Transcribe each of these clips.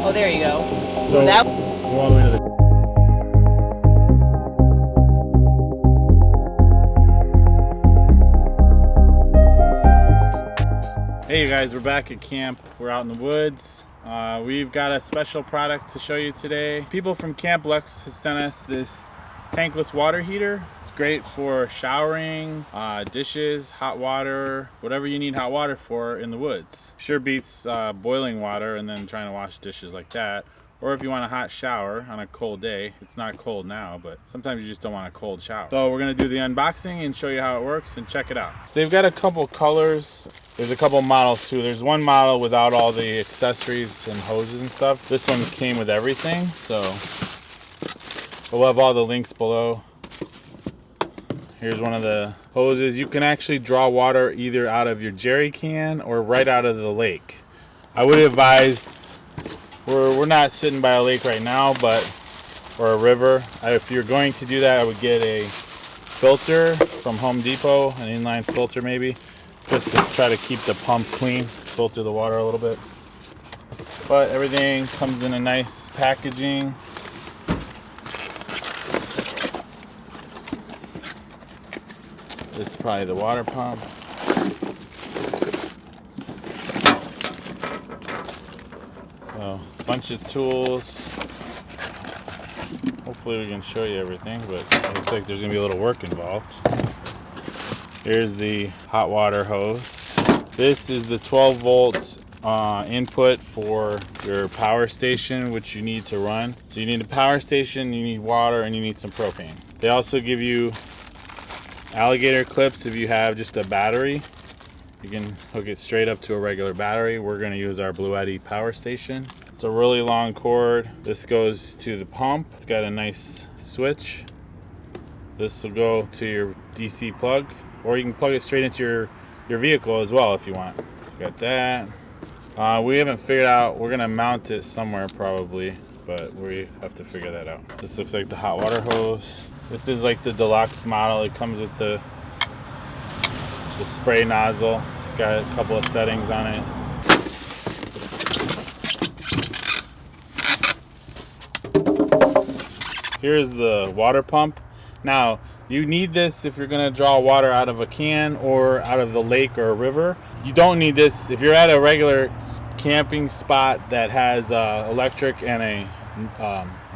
Oh, there you go. So That. go all the way to the. Hey you guys, we're back at camp. We're out in the woods. We've got a special product to show you today. People from Camplux has sent us this tankless water heater. It's great for showering, dishes, hot water, whatever you need hot water for in the woods. Sure beats boiling water and then trying to wash dishes like that. Or if you want a hot shower on a cold day. It's not cold now, but sometimes you just don't want a cold shower. So we're gonna do the unboxing and show you how it works and check it out. They've got a couple colors. There's a couple models too. There's one model without all the accessories and hoses and stuff. This one came with everything, so we'll have all the links below. Here's one of the hoses. You can actually draw water either out of your jerry can or right out of the lake. I would advise, we're not sitting by a lake right now, but or a river. If you're going to do that, I would get a filter from Home Depot, an inline filter maybe, just to try to keep the pump clean, filter the water a little bit. But everything comes in a nice packaging. This is probably the water pump. So, a bunch of tools. Hopefully we can show you everything, but it looks like there's gonna be a little work involved. Here's the hot water hose. This is the 12 volt input for your power station, which you need to run. So you need a power station, you need water, and you need some propane. They also give you alligator clips if you have just a battery. You can hook it straight up to a regular battery. We're going to use our Blue Eddy power station. It's a really long cord. This goes to the pump. It's got a nice switch. This will go to your DC plug, or you can plug it straight into your vehicle as well if you want. Got that. We haven't figured out, we're going to mount it somewhere probably, but we have to figure that out. This looks like the hot water hose. This is like the deluxe model. It comes with the spray nozzle. It's got a couple of settings on it. Here's the water pump. Now, you need this if you're gonna draw water out of a can or out of the lake or a river. You don't need this if you're at a regular camping spot that has electric and a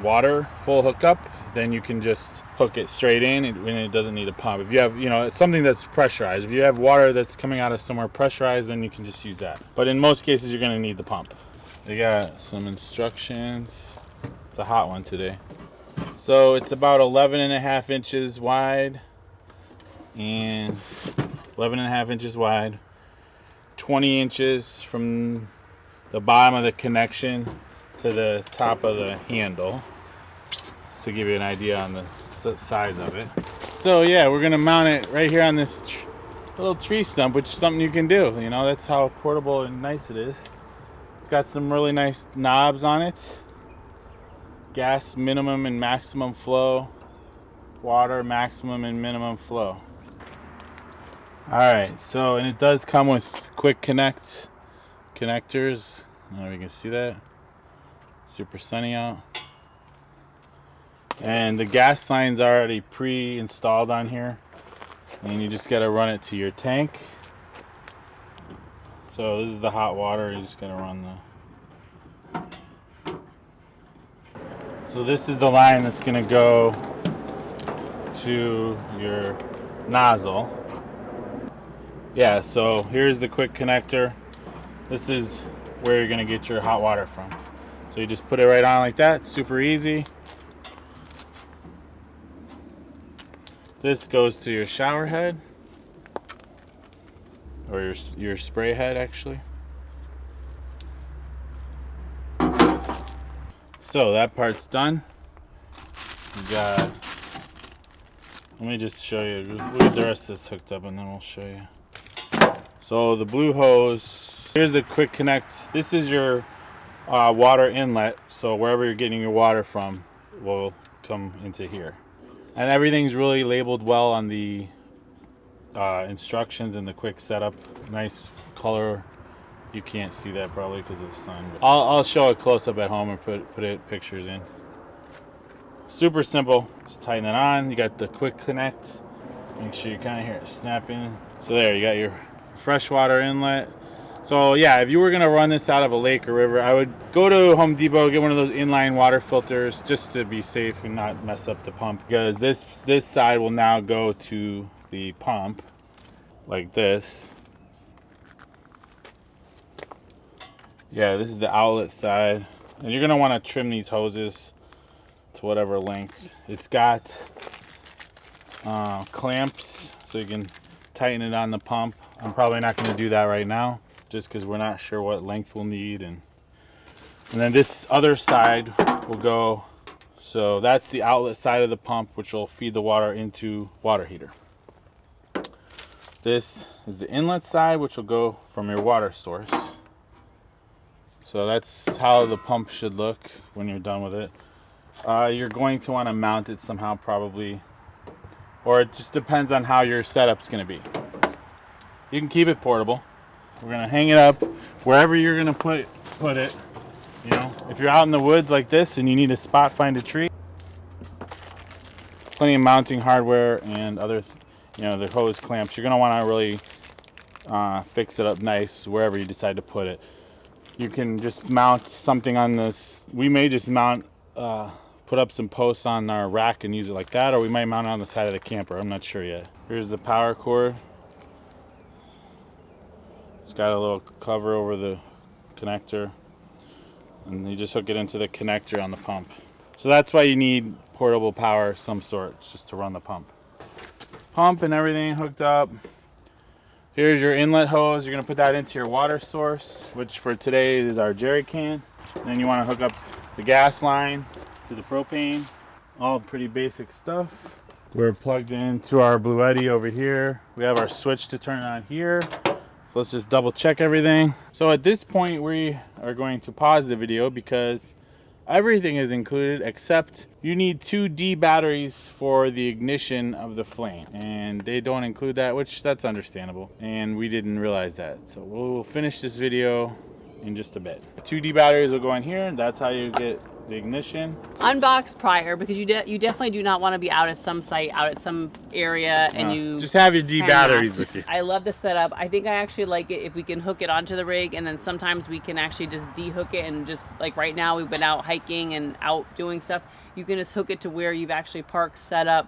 water full hookup, then you can just hook it straight in and it doesn't need a pump. If you have, it's something that's pressurized. If you have water that's coming out of somewhere pressurized, then you can just use that. But in most cases, you're gonna need the pump. They got some instructions. It's a hot one today. So it's about 11.5 inches wide and 11.5 inches wide, 20 inches from the bottom of the connection to the top of the handle, to give you an idea on the size of it. So yeah, we're gonna mount it right here on this little tree stump, which is something you can do. That's how portable and nice it is. It's got some really nice knobs on it. Gas minimum and maximum flow, water maximum and minimum flow. Alright, so, and it does come with quick connectors. I don't know if you can see that. Super sunny out. And the gas line's already pre-installed on here. And you just gotta run it to your tank. So this is the hot water, you just gotta run the... So this is the line that's gonna go to your nozzle. Yeah, so here's the quick connector. This is where you're gonna get your hot water from. So you just put it right on like that, super easy. This goes to your shower head, or your spray head actually. So that part's done. We got, let me just show you, we'll get the rest of this hooked up and then we'll show you. So the blue hose, here's the quick connect. This is your water inlet, so wherever you're getting your water from will come into here. And everything's really labeled well on the instructions and the quick setup. Nice color you can't see that probably because of the sun. But I'll show it close up at home and put it pictures in. Super simple. Just tighten it on. You got the quick connect. Make sure you kind of hear it snapping. So there, you got your freshwater inlet. So yeah, if you were gonna run this out of a lake or river, I would go to Home Depot, get one of those inline water filters just to be safe and not mess up the pump, because this side will now go to the pump like this. Yeah, this is the outlet side, and you're gonna want to trim these hoses to whatever length. It's got clamps so you can tighten it on the pump. I'm probably not going to do that right now just because we're not sure what length we'll need. And then this other side will go, so that's the outlet side of the pump, which will feed the water into water heater. This is the inlet side, which will go from your water source. So that's how the pump should look when you're done with it. You're going to want to mount it somehow probably, or it just depends on how your setup's going to be. You can keep it portable. We're going to hang it up wherever you're going to put it. You know, if you're out in the woods like this and you need a spot, find a tree. Plenty of mounting hardware and other, the hose clamps. You're going to want to really fix it up nice wherever you decide to put it. You can just mount something on this. We may just put up some posts on our rack and use it like that, or we might mount it on the side of the camper. I'm not sure yet. Here's the power cord. It's got a little cover over the connector, and you just hook it into the connector on the pump. So that's why you need portable power of some sort, just to run the pump. Pump and everything hooked up. Here's your inlet hose. You're going to put that into your water source, which for today is our jerry can. And then you want to hook up the gas line to the propane. All pretty basic stuff. We're plugged into our Bluetti over here. We have our switch to turn on here. So let's just double check everything. So at this point we are going to pause the video because everything is included except you need 2 D batteries for the ignition of the flame, and they don't include that, which that's understandable, and we didn't realize that. So we'll finish this video in just a bit. 2 D batteries will go in here, and that's how you get the ignition. Unbox prior, because you definitely do not want to be out at some site, out at some area, and you just have your D batteries with you. I love the setup. I think I actually like it if we can hook it onto the rig, and then sometimes we can actually just de-hook it, and just like right now we've been out hiking and out doing stuff. You can just hook it to where you've actually parked, set up.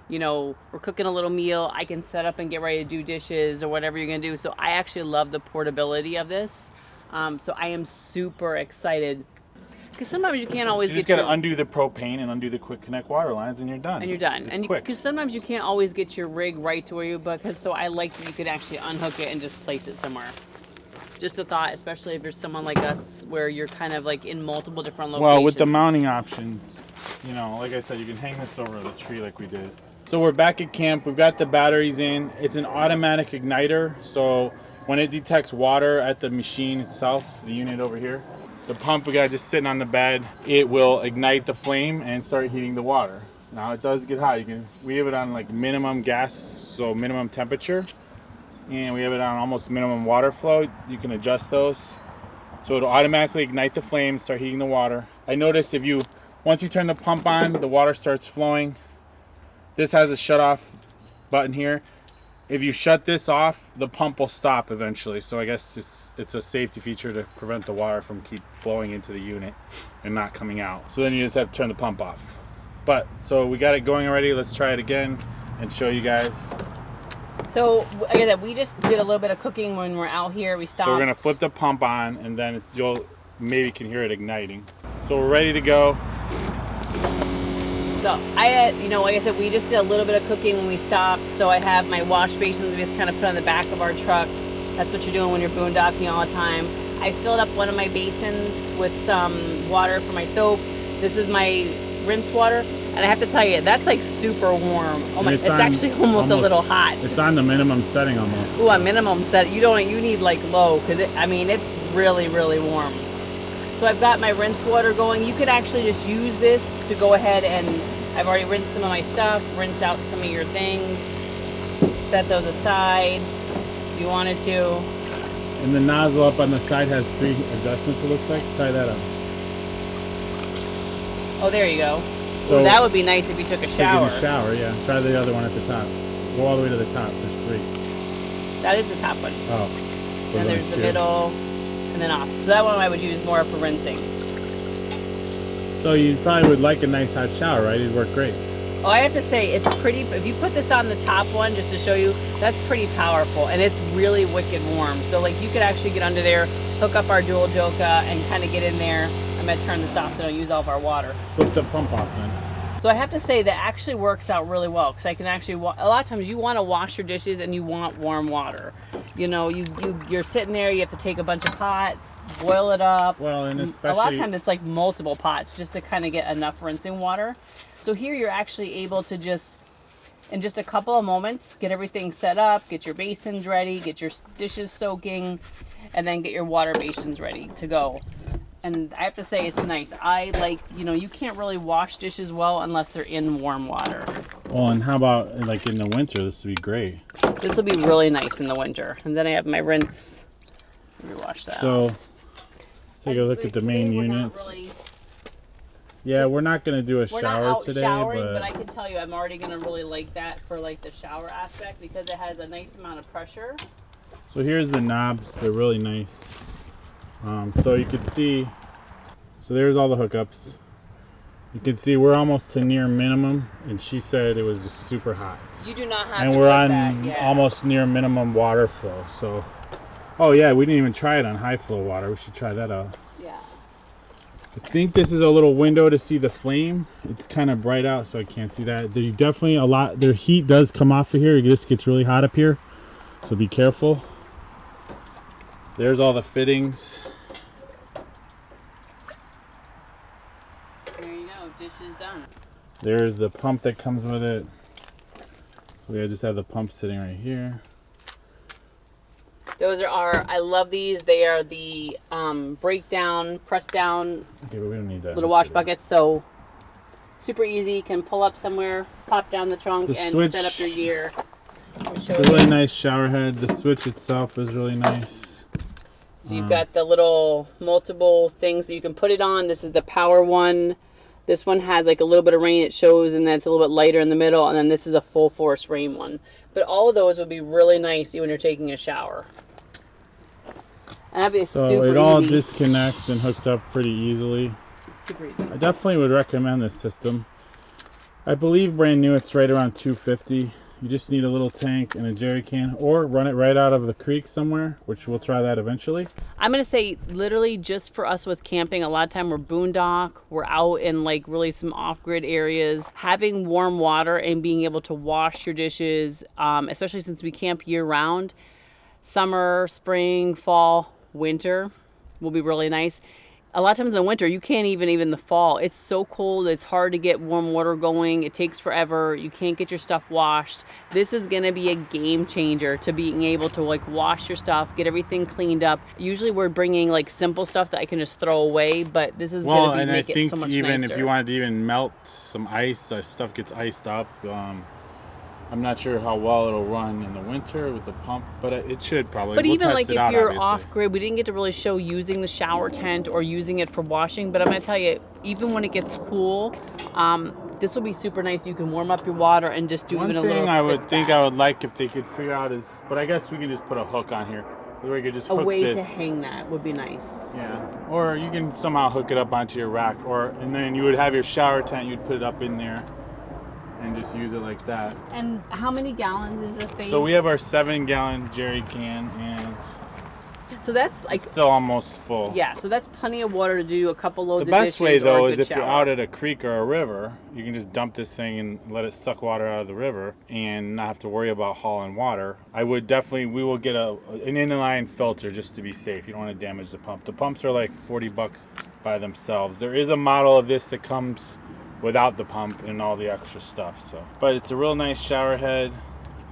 We're cooking a little meal. I can set up and get ready to do dishes or whatever you're gonna do. So I actually love the portability of this. So I am super excited. Because sometimes you can't always get. You just got to undo the propane and undo the quick connect water lines, and you're done. And you're done. It's quick. Because sometimes you can't always get your rig right to where you. So I like that you could actually unhook it and just place it somewhere. Just a thought, especially if you're someone like us, where you're kind of like in multiple different locations. Well, with the mounting options, like I said, you can hang this over the tree like we did. So we're back at camp. We've got the batteries in. It's an automatic igniter, so when it detects water at the machine itself, the unit over here, the pump we got just sitting on the bed, it will ignite the flame and start heating the water. Now it does get hot. We have it on like minimum gas, so minimum temperature, and we have it on almost minimum water flow. You can adjust those. So it'll automatically ignite the flame, start heating the water. I noticed once you turn the pump on, the water starts flowing. This has a shut off button here. If you shut this off, the pump will stop eventually. So I guess it's a safety feature to prevent the water from keep flowing into the unit and not coming out. So then you just have to turn the pump off. So we got it going already. Let's try it again and show you guys. So like I said, we just did a little bit of cooking when we're out here. We stopped. So we're gonna flip the pump on, and then you'll maybe can hear it igniting. So we're ready to go. So like I said, we just did a little bit of cooking when we stopped. So I have my wash basins we just kind of put on the back of our truck. That's what you're doing when you're boondocking all the time. I filled up one of my basins with some water for my soap. This is my rinse water. And I have to tell you, that's like super warm. Oh my, it's actually almost a little hot. It's on the minimum setting almost. Ooh, a minimum set. You need like low, because it's really, really warm. So I've got my rinse water going. You could actually just use this to go ahead and, I've already rinsed some of my stuff, rinse out some of your things, set those aside if you wanted to. And the nozzle up on the side has 3 adjustments, it looks like. Try that on. Oh, there you go. So, well, that would be nice if you took a shower. Taking a shower, yeah. Try the other one at the top. Go all the way to the top. There's 3. That is the top one. Oh. And there's the middle, and then off. So that one I would use more for rinsing. So you probably would like a nice hot shower, right? It'd work great. Oh, I have to say, it's pretty, if you put this on the top one, just to show you, that's pretty powerful, and it's really wicked warm. So like you could actually get under there, hook up our dual joka, and kind of get in there. I'm gonna turn this off so I don't use all of our water. Flip the pump off then. So I have to say that actually works out really well, because I can actually, a lot of times you want to wash your dishes and you want warm water. You know, you're sitting there, you have to take a bunch of pots, boil it up. Well, and especially... A lot of times it's like multiple pots just to kind of get enough rinsing water. So here you're actually able to just, in just a couple of moments, get everything set up, get your basins ready, get your dishes soaking, and then get your water basins ready to go. And I have to say, it's nice. I like, you know, you can't really wash dishes well unless they're in warm water. Well, and how about like in the winter? This would be great. This will be really nice in the winter. And then I have my rinse. Let me wash that. So, let's take a look at the main units. Yeah, we're not going to do a shower today. We're not out showering, but I can tell you I'm already going to really like that for like the shower aspect because it has a nice amount of pressure. So here's the knobs. They're really nice. So you can see, so there's all the hookups. You can see we're almost to near minimum, and she said it was just super hot. You do not have and to we're put on that, yeah. Almost near minimum water flow. So, oh yeah, we didn't even try it on high flow water. We should try that out. Yeah. I think this is a little window to see the flame. It's kind of bright out, so I can't see that. There's definitely a lot. Their heat does come off of here. It just gets really hot up here, so be careful. There's all the fittings. There you go, dish is done. There's the pump that comes with it. We just have the pump sitting right here. Those are our, I love these. They are the breakdown, press down, okay, but we don't need that. little wash buckets. So super easy, can pull up somewhere, pop down the trunk, and switch, set up your gear. It's a really nice shower head. The switch itself is really nice. So you've got the little multiple things that you can put it on. This is the power one. This one has like a little bit of rain it shows, and then it's a little bit lighter in the middle, and then this is a full force rain one. But all of those would be really nice when you're taking a shower. And that'd be super easy. So it all disconnects and hooks up pretty easily. Super easy. I definitely would recommend this system. I believe brand new it's right around $250. You just need a little tank and a jerry can, or run it right out of the creek somewhere, which we'll try that eventually. I'm going to say literally just for us with camping, a lot of time we're boondock, we're out in like really some off-grid areas. Having warm water and being able to wash your dishes, especially since we camp year-round, summer, spring, fall, winter will be really nice. A lot of times in the winter, you can't even the fall. It's so cold. It's hard to get warm water going. It takes forever. You can't get your stuff washed. This is going to be a game changer to being able to like wash your stuff, get everything cleaned up. Usually we're bringing like simple stuff that I can just throw away, but this is going to make it so much nicer. Even if you wanted to even melt some ice, stuff gets iced up. I'm not sure how well it'll run in the winter with the pump, but it should probably. But even like if you're off grid, we didn't get to really show using the shower tent or using it for washing. But I'm gonna tell you, even when it gets cool, this will be super nice. You can warm up your water and just do even a little. One thing I would think I would like if they could figure out is, but I guess we can just put a hook on here. Where we could just hook a way this. To hang that would be nice. Yeah, or you can somehow hook it up onto your rack, and then you would have your shower tent. You'd put it up in there. And just use it like that. And how many gallons is this, babe? So we have our 7-gallon jerry can, and so that's like it's still almost full. Yeah, so that's plenty of water to do a couple loads of dishes. The best way though is if shower. you're out at a creek or a river, you can just dump this thing and let it suck water out of the river and not have to worry about hauling water. We will get an inline filter just to be safe. You don't want to damage the pump. The pumps are like $40 by themselves. There is a model of this that comes without the pump and all the extra stuff. But it's a real nice shower head,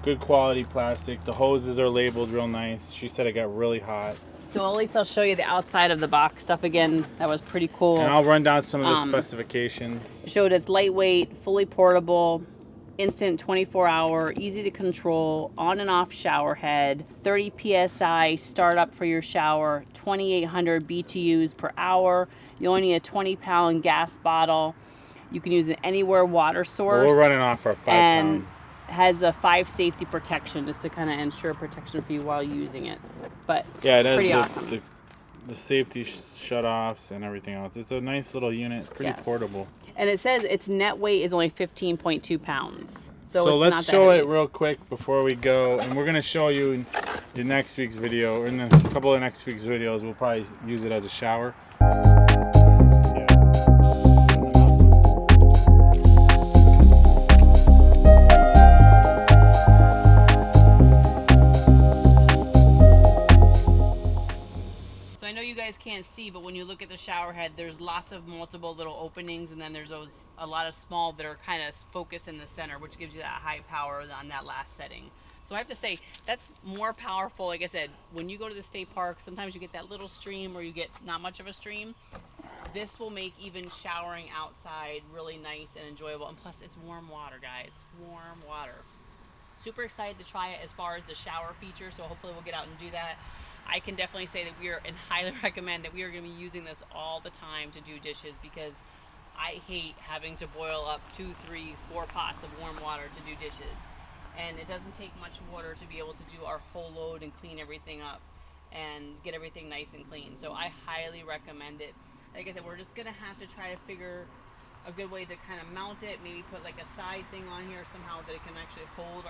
good quality plastic. The hoses are labeled real nice. She said it got really hot. So at least I'll show you the outside of the box stuff again. That was pretty cool. And I'll run down some of the specifications. It showed it's lightweight, fully portable, instant 24-hour, easy to control, on and off shower head, 30 psi startup for your shower, 2,800 BTUs per hour. You only need a 20-pound gas bottle. You can use an anywhere water source. Well, we're running off our 5 and pound. has a 5 safety protection just to kind of ensure protection for you while using it. But Yeah, it has pretty awesome. the safety shut-offs and everything else. It's a nice little unit, pretty Yes. portable. And it says its net weight is only 15.2 pounds. So it's let's not that show heavy. it real quick before we go, and we're gonna show you in next week's video, or in a couple of next week's videos. We'll probably use it as a shower. So I know you guys can't see, but when you look at the shower head, there's lots of multiple little openings, and then there's a lot of small that are kind of focused in the center, which gives you that high power on that last setting. So I have to say, that's more powerful. Like I said, when you go to the state park, sometimes you get that little stream or you get not much of a stream. This will make even showering outside really nice and enjoyable. And plus, it's warm water, guys. Warm water. Super excited to try it as far as the shower feature, so hopefully we'll get out and do that. I can definitely say that we are, and highly recommend that we are going to be using this all the time to do dishes, because I hate having to boil up 2, 3, 4 pots of warm water to do dishes. And it doesn't take much water to be able to do our whole load and clean everything up and get everything nice and clean. So I highly recommend it. Like I said, we're just going to have to try to figure a good way to kind of mount it, maybe put like a side thing on here somehow that it can actually hold